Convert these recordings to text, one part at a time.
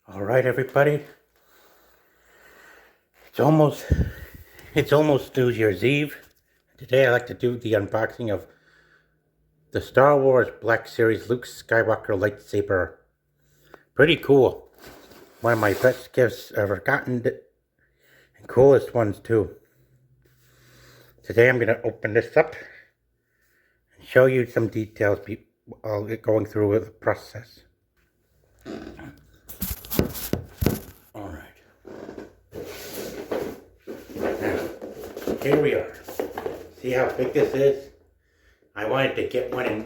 All right, everybody. It's almost it's almost New Year's Eve. Today, I like to do the unboxing of the Star Wars Black Series Luke Skywalker lightsaber. Pretty cool. One of my best gifts I've ever gotten, and coolest ones too. Today, I'm gonna open this up and show you some details while going through the process. All right. Now, here we are. See how big this is? I wanted to get one in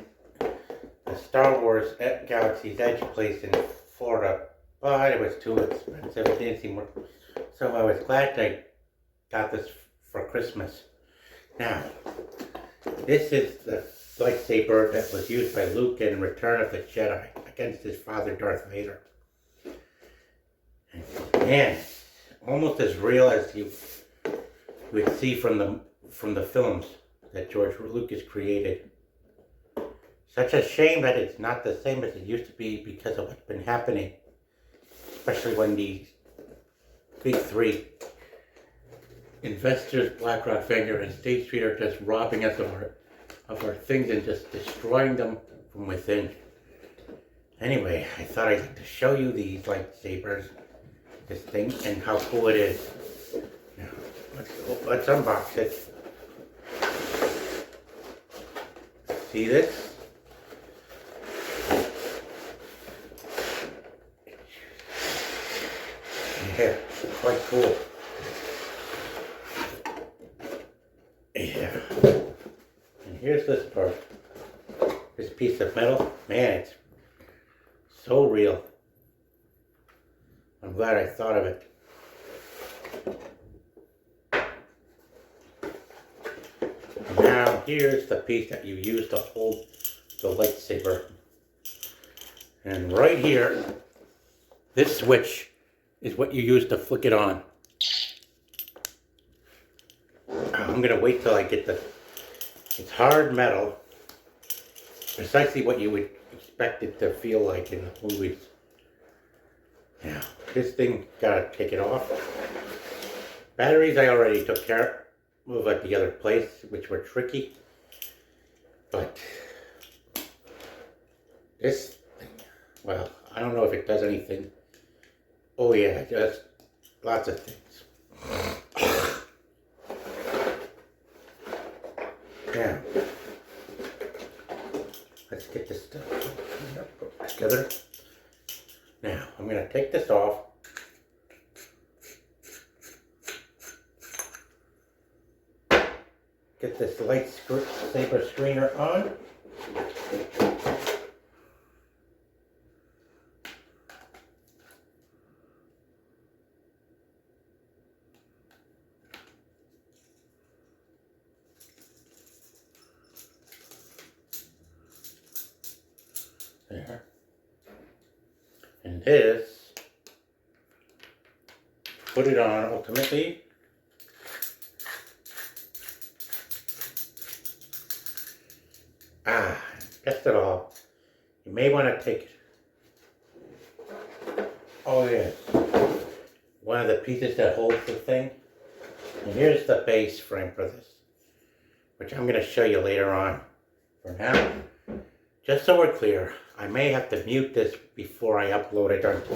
the Star Wars at Galaxy's Edge place in Florida, but it was too expensive. It didn't seem worth it. So I was glad I got this for Christmas. Now, this is the lightsaber that was used by Luke in Return of the Jedi against his father Darth Vader. And man, almost as real as you would see from the films that George Lucas created. Such a shame that it's not the same as it used to be because of what's been happening, especially when the big three investors, BlackRock, Vanguard, and State Street, are just robbing us of our things and just destroying them from within. Anyway, I thought I'd like to show you these lightsabers, this thing, and how cool it is. Now, let's unbox it. See this? Yeah, quite cool. Yeah. And here's this part. This piece of metal. Man, it's so real. I'm glad I thought of it. Now, here's the piece that you use to hold the lightsaber. And right here, this switch is what you use to flick it on. I'm gonna wait till I get it's hard metal, precisely what you would expect it to feel like in the movies. Now, this thing, gotta take it off. Batteries I already took care of at the other place, which were tricky. But this thing, well, I don't know if it does anything. Oh yeah, it does lots of things. Now, let's get this stuff together. Now, I'm going to take this off. Get this lightsaber screener on. There. And this, put it on ultimately. Best of all, you may want to take it. Oh yes, one of the pieces that holds the thing. And here's the base frame for this, which I'm going to show you later on. For now, just so we're clear, I may have to mute this before I upload it onto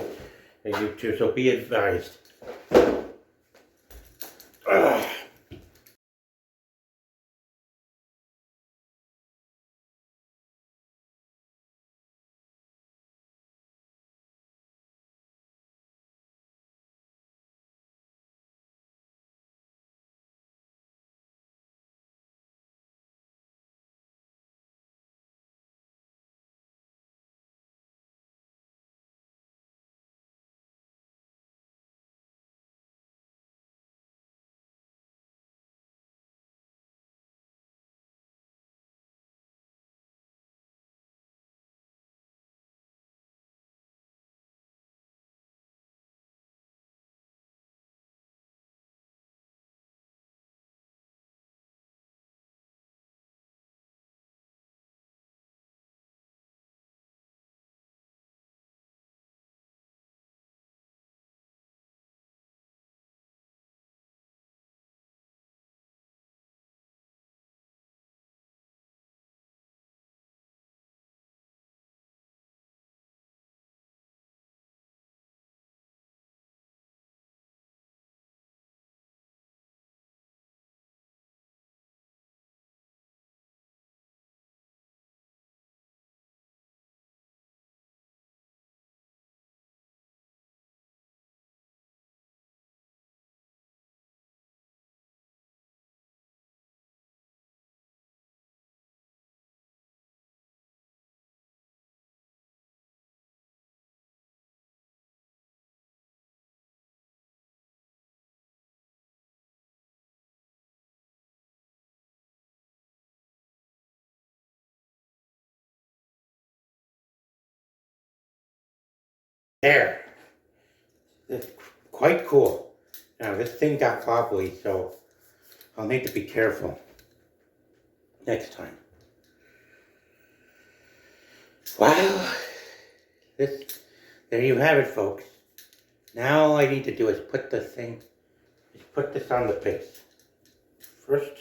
YouTube, so be advised. There. It's quite cool. Now this thing got wobbly, so I'll need to be careful next time. Wow. There you have it, folks. Now all I need to do is put this on the base. First,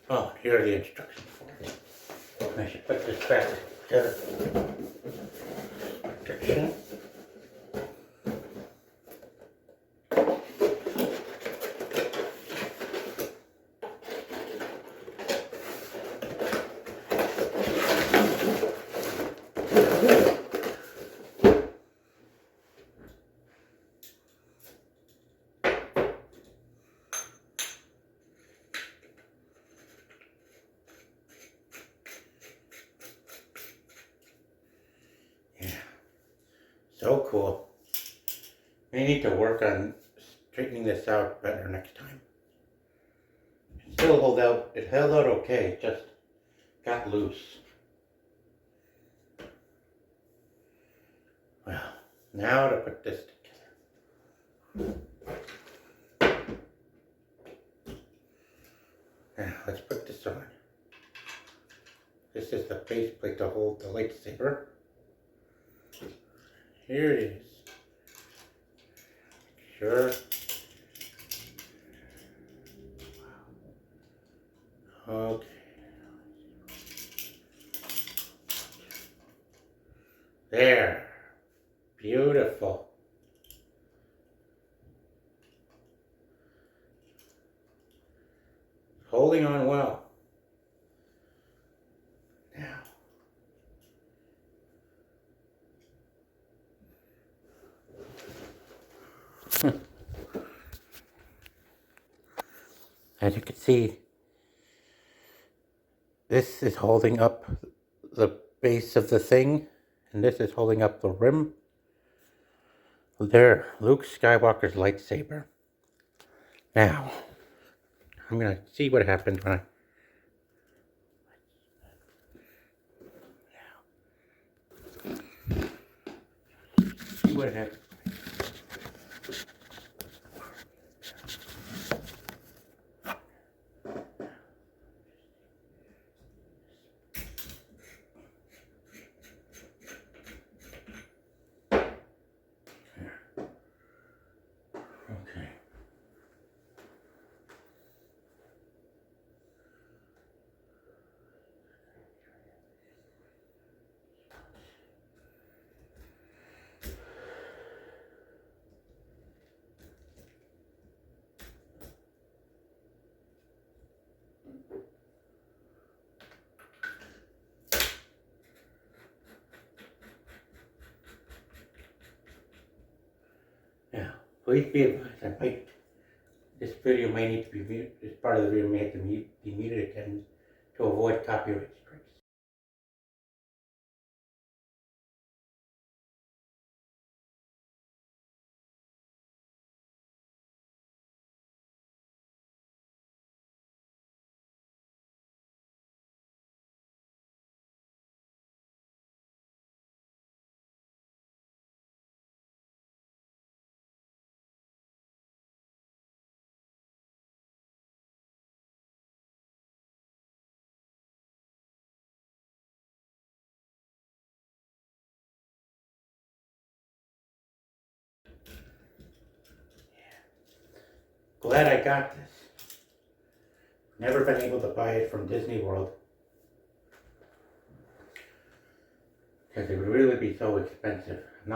oh, here are the instructions for it. I should put this back together. Protection. So cool. We need to work on straightening this out better next time. It still held out. It held out okay. It just got loose. Well, now to put this together. Now let's put this on. This is the base plate to hold the lightsaber. Here it is. Sure. Okay. There. Beautiful. Holding on well. Now. As you can see, this is holding up the base of the thing, and this is holding up the rim. There, Luke Skywalker's lightsaber. Now, I'm going to see what happens when see what happens. Okay. Now, please be advised, this video may need to be muted. This part of the video may have to be muted again to avoid copyright strikes. Glad I got this. Never been able to buy it from Disney World, because it would really be so expensive. I'm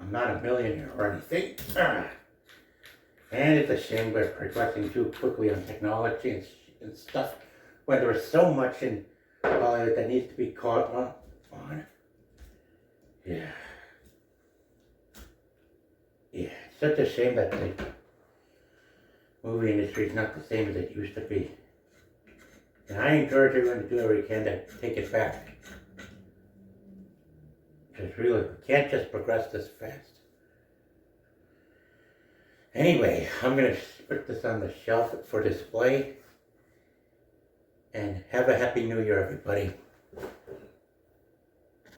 not a millionaire or anything. And it's a shame we're progressing too quickly on technology and stuff when there is so much in Hollywood that needs to be caught on. Yeah. Yeah, it's such a shame that movie industry is not the same as it used to be. And I encourage everyone to do everything we can to take it back. Because really, we can't just progress this fast. Anyway, I'm going to put this on the shelf for display. And have a happy new year, everybody.